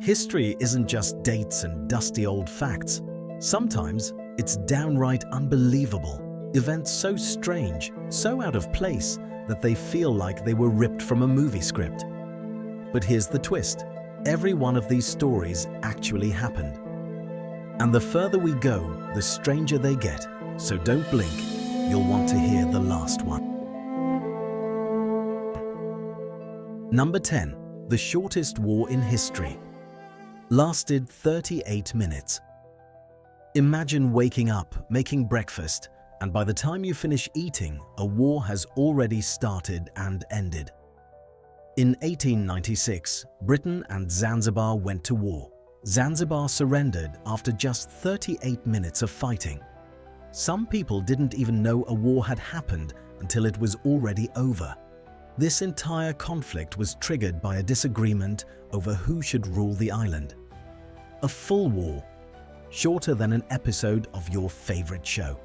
History isn't just dates and dusty old facts. Sometimes it's downright unbelievable. Events so strange, so out of place, that they feel like they were ripped from a movie script. But here's the twist. Every one of these stories actually happened. And the further we go, the stranger they get. So don't blink, you'll want to hear the last one. Number 10. The shortest war in history. Lasted 38 minutes. Imagine waking up, making breakfast, and by the time you finish eating, a war has already started and ended. In 1896, Britain and Zanzibar went to war. Zanzibar surrendered after just 38 minutes of fighting. Some people didn't even know a war had happened until it was already over. This entire conflict was triggered by a disagreement over who should rule the island. A full war, shorter than an episode of your favorite show.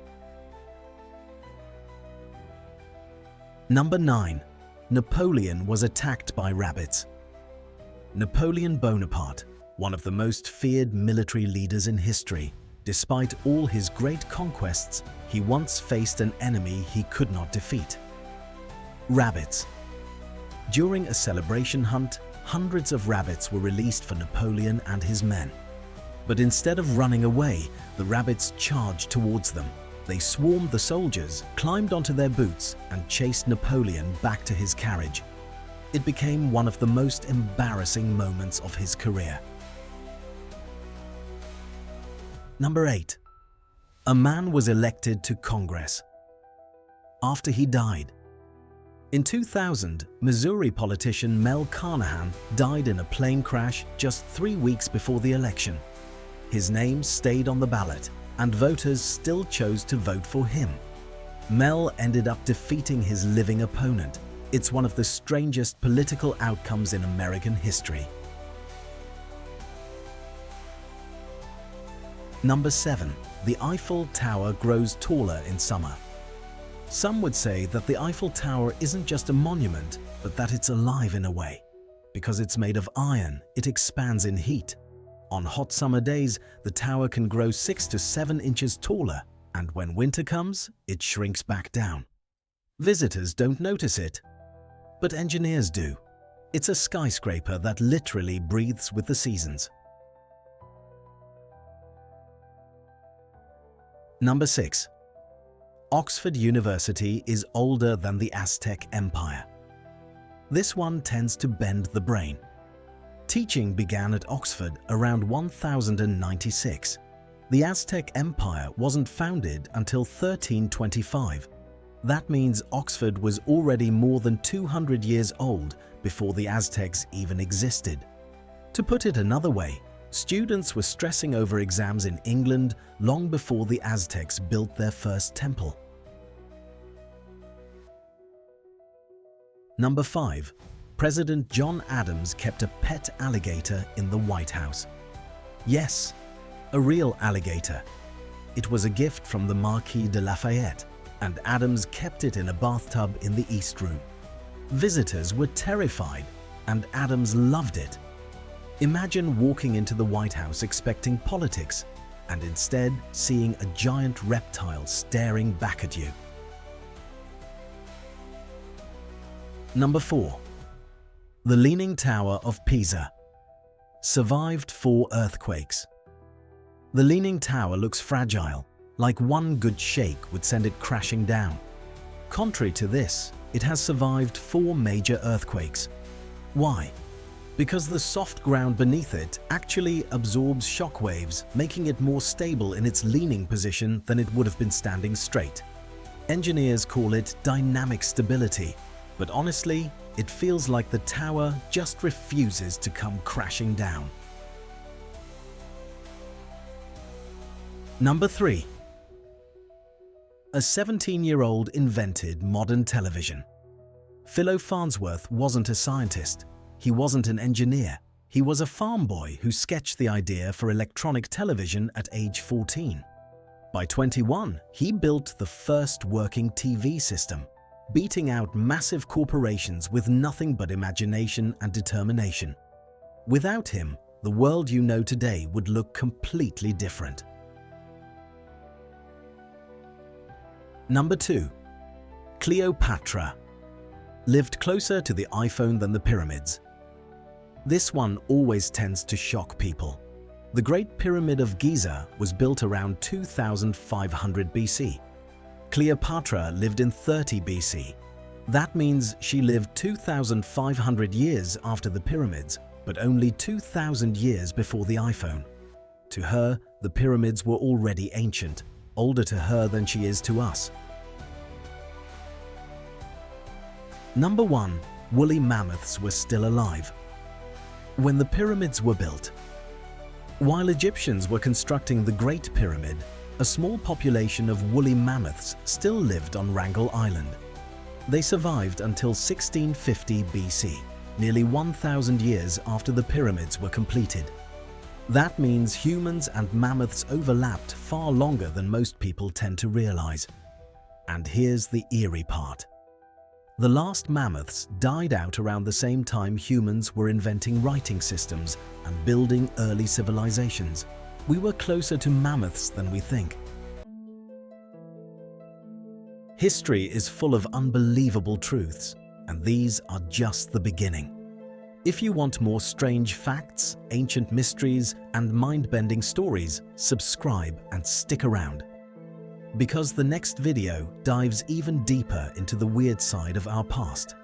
Number 9. Napoleon was attacked by rabbits. Napoleon Bonaparte, one of the most feared military leaders in history, despite all his great conquests, he once faced an enemy he could not defeat. Rabbits. During a celebration hunt, hundreds of rabbits were released for Napoleon and his men. But instead of running away, the rabbits charged towards them. They swarmed the soldiers, climbed onto their boots, and chased Napoleon back to his carriage. It became one of the most embarrassing moments of his career. Number 8. A man was elected to Congress. After he died. In 2000, Missouri politician Mel Carnahan died in a plane crash just 3 weeks before the election. His name stayed on the ballot, and voters still chose to vote for him. Mel ended up defeating his living opponent. It's one of the strangest political outcomes in American history. Number 7. The Eiffel Tower grows taller in summer. Some would say that the Eiffel Tower isn't just a monument, but that it's alive in a way. Because it's made of iron, it expands in heat. On hot summer days, the tower can grow 6 to 7 inches taller, and when winter comes, it shrinks back down. Visitors don't notice it, but engineers do. It's a skyscraper that literally breathes with the seasons. Number 6. Oxford University is older than the Aztec Empire. This one tends to bend the brain. Teaching began at Oxford around 1096. The Aztec Empire wasn't founded until 1325. That means Oxford was already more than 200 years old before the Aztecs even existed. To put it another way, students were stressing over exams in England long before the Aztecs built their first temple. Number 5. President John Adams kept a pet alligator in the White House. Yes, a real alligator. It was a gift from the Marquis de Lafayette, and Adams kept it in a bathtub in the East Room. Visitors were terrified, and Adams loved it. Imagine walking into the White House expecting politics, and instead seeing a giant reptile staring back at you. Number 4. The Leaning Tower of Pisa. Survived 4 earthquakes. The Leaning Tower looks fragile, like one good shake would send it crashing down. Contrary to this, it has survived 4 major earthquakes. Why? Because the soft ground beneath it actually absorbs shock waves, making it more stable in its leaning position than it would have been standing straight. Engineers call it dynamic stability, but honestly, it feels like the tower just refuses to come crashing down. Number 3. A 17-year-old invented modern television. Philo Farnsworth wasn't a scientist. He wasn't an engineer. He was a farm boy who sketched the idea for electronic television at age 14. By 21, he built the first working TV system, beating out massive corporations with nothing but imagination and determination. Without him, the world you know today would look completely different. Number 2. Cleopatra lived closer to the iPhone than the pyramids. This one always tends to shock people. The Great Pyramid of Giza was built around 2500 BC. Cleopatra lived in 30 BC. That means she lived 2,500 years after the pyramids, but only 2,000 years before the iPhone. To her, the pyramids were already ancient, older to her than she is to us. Number 1. Woolly mammoths were still alive. When the pyramids were built, while Egyptians were constructing the Great Pyramid, a small population of woolly mammoths still lived on Wrangel Island. They survived until 1650 BC, nearly 1,000 years after the pyramids were completed. That means humans and mammoths overlapped far longer than most people tend to realize. And here's the eerie part. The last mammoths died out around the same time humans were inventing writing systems and building early civilizations. We were closer to mammoths than we think. History is full of unbelievable truths, and these are just the beginning. If you want more strange facts, ancient mysteries, and mind-bending stories, subscribe and stick around. Because the next video dives even deeper into the weird side of our past.